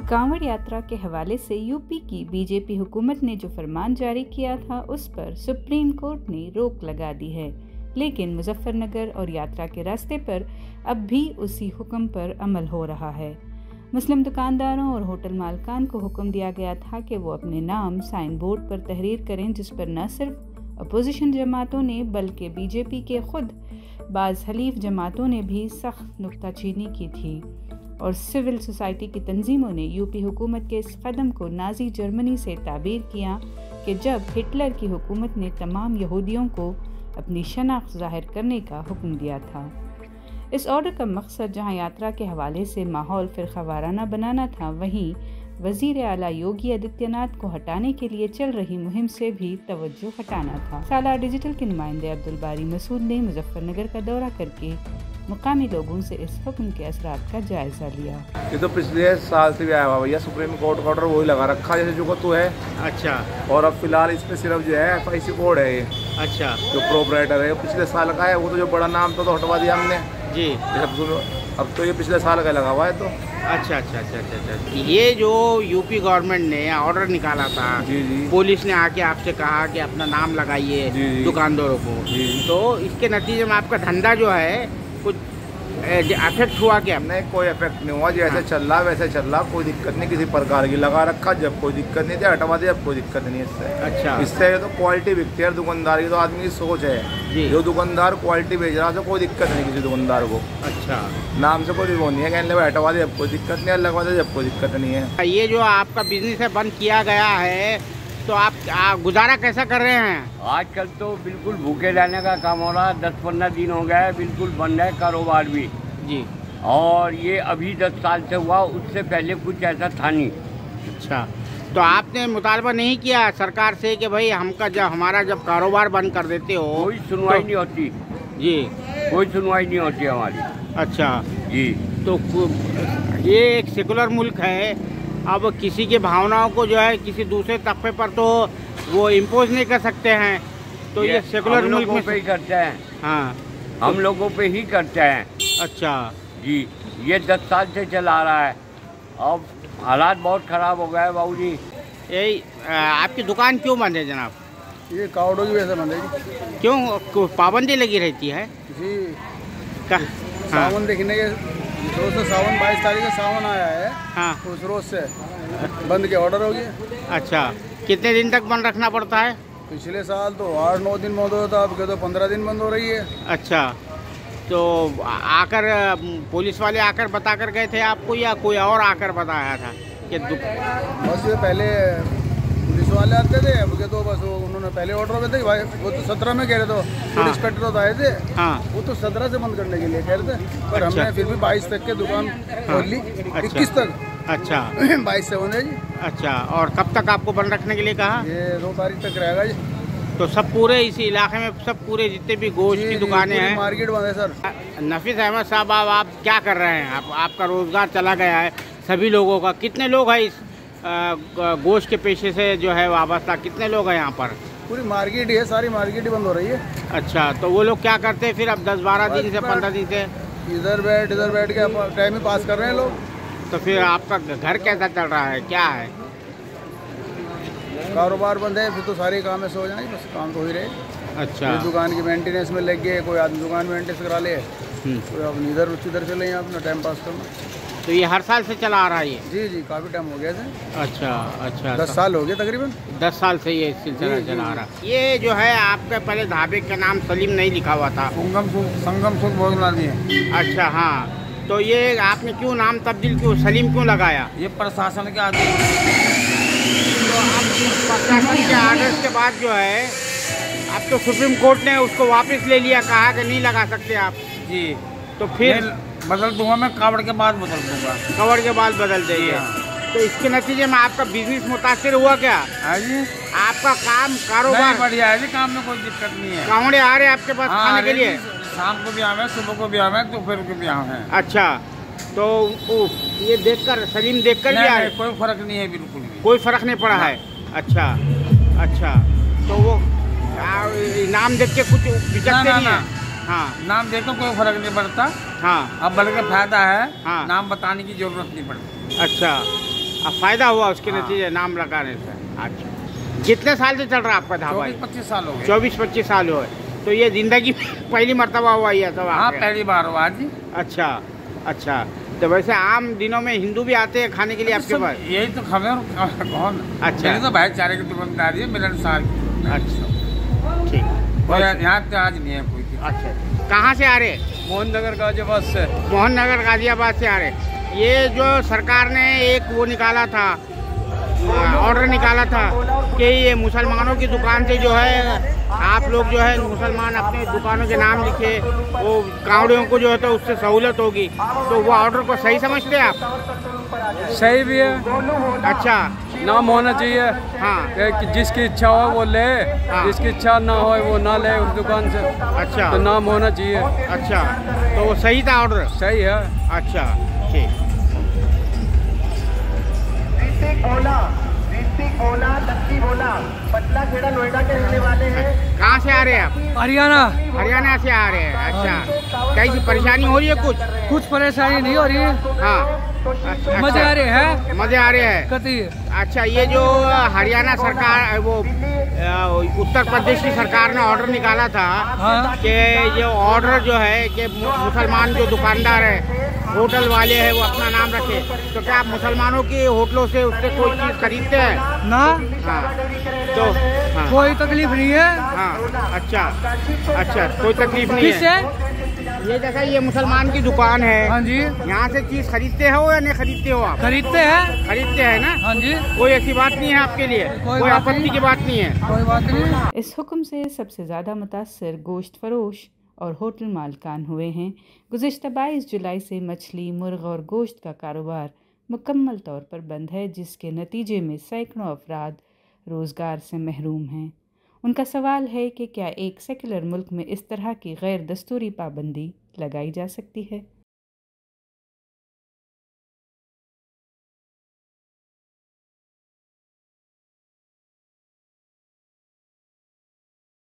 कांवड़ यात्रा के हवाले से यूपी की बीजेपी हुकूमत ने जो फरमान जारी किया था उस पर सुप्रीम कोर्ट ने रोक लगा दी है, लेकिन मुजफ्फरनगर और यात्रा के रास्ते पर अब भी उसी हुक्म पर अमल हो रहा है। मुस्लिम दुकानदारों और होटल मालकान को हुक्म दिया गया था कि वो अपने नाम साइन बोर्ड पर तहरीर करें, जिस पर न सिर्फ अपोजिशन जमातों ने बल्कि बीजेपी के खुद बाज़ हलीफ जमातों ने भी सख्त नुक्ताचीनी की थी और सिविल सोसाइटी की तंजीमों ने यूपी हुकूमत के इस कदम को नाजी जर्मनी से ताबीर किया कि जब हिटलर की हुकूमत ने तमाम यहूदियों को अपनी शनाख्त ज़ाहिर करने का हुक्म दिया था। इस ऑर्डर का मकसद जहां यात्रा के हवाले से माहौल फिरकावाराना बनाना था, वहीं वज़ीर आला योगी आदित्यनाथ को हटाने के लिए चल रही मुहिम से भी तवज्जो हटाना था। सालार डिजिटल के नुमाइंदे अब्दुल बारी मसूद ने मुजफ्फरनगर का दौरा करके मुकामी लोगों से इस हुक्म के असरात का जायजा लिया। ये तो पिछले साल से भी आया हुआ भैया, सुप्रीम कोर्ट का ऑर्डर वही लगा रखा जैसे जो तो है। अच्छा। और अब फिलहाल इसमें सिर्फ जो है FIC कोड है ये। अच्छा। जो प्रोपराइटर है पिछले साल का है, वो तो जो बड़ा नाम था तो हटवा दिया हमने जी। अब तो ये पिछले साल का लगा हुआ है तो। अच्छा। ये जो यूपी गवर्नमेंट ने ऑर्डर निकाला था जी, पुलिस ने आके आपसे कहा कि अपना नाम लगाइए दुकानदारों को, तो इसके नतीजे में आपका धंधा जो है कुछ अफेक्ट हुआ क्या? नहीं, कोई इफेक्ट नहीं हुआ। जैसे चल रहा वैसे चल रहा, कोई दिक्कत नहीं। किसी प्रकार की लगा रखा, जब कोई दिक्कत नहीं थी हटवा दिया, अब कोई दिक्कत नहीं है इससे। अच्छा। इससे तो क्वालिटी बिकती है दुकानदार की, तो आदमी की सोच है जो दुकानदार क्वालिटी बेच रहा है तो कोई दिक्कत नहीं किसी दुकानदार को। अच्छा। नाम से कोई वो नहीं है कहने लगे हटवा दिया अब कोई दिक्कत नहीं है, लगवा दिया जब कोई दिक्कत नहीं है। ये जो आपका बिजनेस है बंद किया गया है तो आप गुजारा कैसा कर रहे हैं? आजकल तो बिल्कुल भूखे रहने का काम हो रहा है। 10-15 दिन हो गया है, बिल्कुल बंद है कारोबार भी जी। और ये अभी 10 साल से हुआ, उससे पहले कुछ ऐसा था नहीं। अच्छा, तो आपने मुतालबा नहीं किया सरकार से कि भाई हमारा जब कारोबार बंद कर देते हो? कोई सुनवाई नहीं होती जी, कोई सुनवाई नहीं होती हमारी। अच्छा जी। तो ये एक सेकुलर मुल्क है, अब किसी की भावनाओं को जो है किसी दूसरे तबके पर तो वो इम्पोज नहीं कर सकते हैं, तो ये सेकुलर मुल्क में पे ही करते हैं। हाँ, हम लोगों पे ही करते हैं। अच्छा जी, ये 10 साल से चला रहा है। अब हालात बहुत ख़राब हो गए बाबूजी। यही आपकी दुकान क्यों बंद है जनाब? ये कावड़ों की वजह से बंद है। क्यों पाबंदी लगी रहती है जी? सावन देखने के रोज से सावन 22 तारीख से सावन आया है। हाँ। उस रोज से बंद के ऑर्डर हो गया। अच्छा, कितने दिन तक बंद रखना पड़ता है? पिछले साल तो 8-9 दिन बंद होता, अब के तो 15 दिन बंद हो रही है। अच्छा, तो आकर पुलिस वाले आकर बता कर गए थे आपको या कोई और आकर बताया था कि बस ये पहले पुलिस वाले आते थे, अब के तो बस उन्होंने पहले ऑर्डर में थे भाई, वो तो 17 में कह रहे थे। पुलिस इंस्पेक्टर तो आए थे। हाँ। वो तो 17 से बंद करने के लिए कह रहे थे, पर हमने फिर भी 22 तक के दुकान खोल ली। 21 तक। अच्छा। 22 से होने जी। अच्छा, और कब तक आपको बंद रखने के लिए कहा? ये 2 तारीख तक रहेगा जी। तो सब पूरे इसी इलाके में सब पूरे जितने भी गोश्त की दुकानें हैं, मार्केट बंद है सर। नफीस अहमद साहब, आप क्या कर रहे हैं? आपका रोजगार चला गया है सभी लोगों का। कितने लोग हैं इस गोश्त के पेशे से जो है वाबस्ता, कितने लोग हैं यहाँ पर? पूरी मार्केट ही है, सारी मार्केट ही बंद हो रही है। अच्छा, तो वो लोग क्या करते हैं फिर अब 10-12 दिन से 15 दिन से? इधर बैठ के टाइम ही पास कर रहे हैं लोग। तो फिर आपका घर कैसा चल रहा है, क्या है? कारोबार बंद है, फिर तो सारे काम ऐसे हो जाएंगे, बस काम तो हो ही रहे। अच्छा। दुकान की मेंटेनेंस में लग गए, कोई आदमी दुकान मेंटेनेंस करा ले, कोई अपनी इधर चले यहाँ अपना टाइम पास करना। तो ये हर साल से चला आ रहा है ये? जी, काफ़ी टाइम हो गया था। अच्छा। 10 साल हो गए तकरीबन। 10 साल से ये सिलसिला चला आ रहा। ये जो है आपके पहले ढाबे का नाम सलीम नहीं लिखा हुआ था? संगम सुख भोजनालय दिए। अच्छा, हाँ। तो ये आपने क्यों नाम तब्दील क्यों सलीम क्यों लगाया? ये प्रशासन के आदेश। तो अब प्रशासन के आदेश के बाद जो है अब तो सुप्रीम कोर्ट ने उसको वापस ले लिया, कहा कि नहीं लगा सकते आप जी। तो फिर बदल दूंगा मैं, कावड़ के बाद बदल दूंगा। कावड़ के बाद बदल देंगे। तो इसके नतीजे में आपका बिजनेस मुतासिर हुआ क्या? हाँ जी। आपका काम कारोबार बढ़िया है जी, काम में कोई दिक्कत नहीं है। कावड़े आ रहे हैं आपके पास खाने के लिए? शाम को भी आवे, सुबह को भी आवे, दोपहर को भी आवे। अच्छा, तो ये देखकर सलीम देखकर भी आए? कोई फर्क नहीं है, बिल्कुल भी कोई फर्क नहीं पड़ा है। अच्छा, तो वो नाम देख के कुछ बिचकते नहीं है? हाँ, नाम देखो कोई फर्क नहीं पड़ता। हाँ, अब बल्कि फायदा है। हाँ, नाम बताने की जरूरत नहीं पड़ती। अच्छा, फायदा हुआ उसके नतीजे नाम लगाने से। अच्छा, कितने साल से चल रहा है आपका ढाबा? 24-25 साल हो गए। 24-25 साल हुए। तो ये जिंदगी पहली मर्तबा हुआ ये सब? हाँ, पहली बार हुआ जी। अच्छा अच्छा। तो वैसे आम दिनों में हिंदू भी आते हैं खाने के लिए आपके पास? यही तो खबर कौन। अच्छा, मेरी तो भाईचारे की दुकानदारी है, मिलनसार की। अच्छा ठीक, यहाँ तो आज नहीं है कोई। अच्छा, कहाँ से आ रहे? मोहन नगर गाजियाबाद से। मोहन नगर गाजियाबाद से आ रहे। ये जो सरकार ने एक वो निकाला था, ऑर्डर निकाला था कि ये मुसलमानों की दुकान से जो है आप लोग जो है मुसलमान अपने दुकानों के नाम लिखे, वो कांवड़ियों को जो है तो उससे सहूलत होगी, तो वो ऑर्डर को सही समझते हैं आप? सही भी है। अच्छा, नाम होना चाहिए। हाँ, कि जिसकी इच्छा हो वो ले, जिसकी इच्छा ना हो वो ना ले उस दुकान से। अच्छा, तो नाम होना चाहिए। अच्छा, तो वो सही था ऑर्डर? सही है। अच्छा ठीक। पटना खेड़ा नोएडा के रहने वाले हैं। कहाँ से आ रहे हैं आप? हरियाणा। हरियाणा से आ रहे हैं। अच्छा, कैसी परेशानी हो रही है? कुछ परेशानी नहीं हो रही है। हाँ, अच्छा, मजे आ रहे हैं। मजे आ रहे हैं। कति। अच्छा, ये जो हरियाणा सरकार वो उत्तर प्रदेश की सरकार ने ऑर्डर निकाला था कि ये ऑर्डर जो है कि मुसलमान जो दुकानदार है, होटल वाले हैं, वो अपना नाम रखे, तो क्या आप मुसलमानों की होटलों से उससे कोई चीज़ खरीदते हैं? ना। हाँ, तो हाँ, कोई तकलीफ नहीं है। हाँ, अच्छा अच्छा, कोई तकलीफ नहीं है। ये जैसा ये मुसलमान की दुकान है। हाँ जी। यहाँ से चीज खरीदते हो या नहीं खरीदते हो आप? खरीदते हैं। खरीदते हैं ना? हाँ जी। कोई ऐसी बात नहीं है आपके लिए? कोई आपत्ति की बात नहीं है? कोई बात नहीं। इस हुक्म से सबसे ज़्यादा मुतासर गोश्त फरोश और होटल मालकान हुए हैं। गुज़िश्ता 22 जुलाई से मछली, मुर्गा और गोश्त का कारोबार मुकम्मल तौर पर बंद है, जिसके नतीजे में सैकड़ों अफराद रोज़गार से महरूम हैं। उनका सवाल है कि क्या एक सेकुलर मुल्क में इस तरह की गैर दस्तूरी पाबंदी लगाई जा सकती है?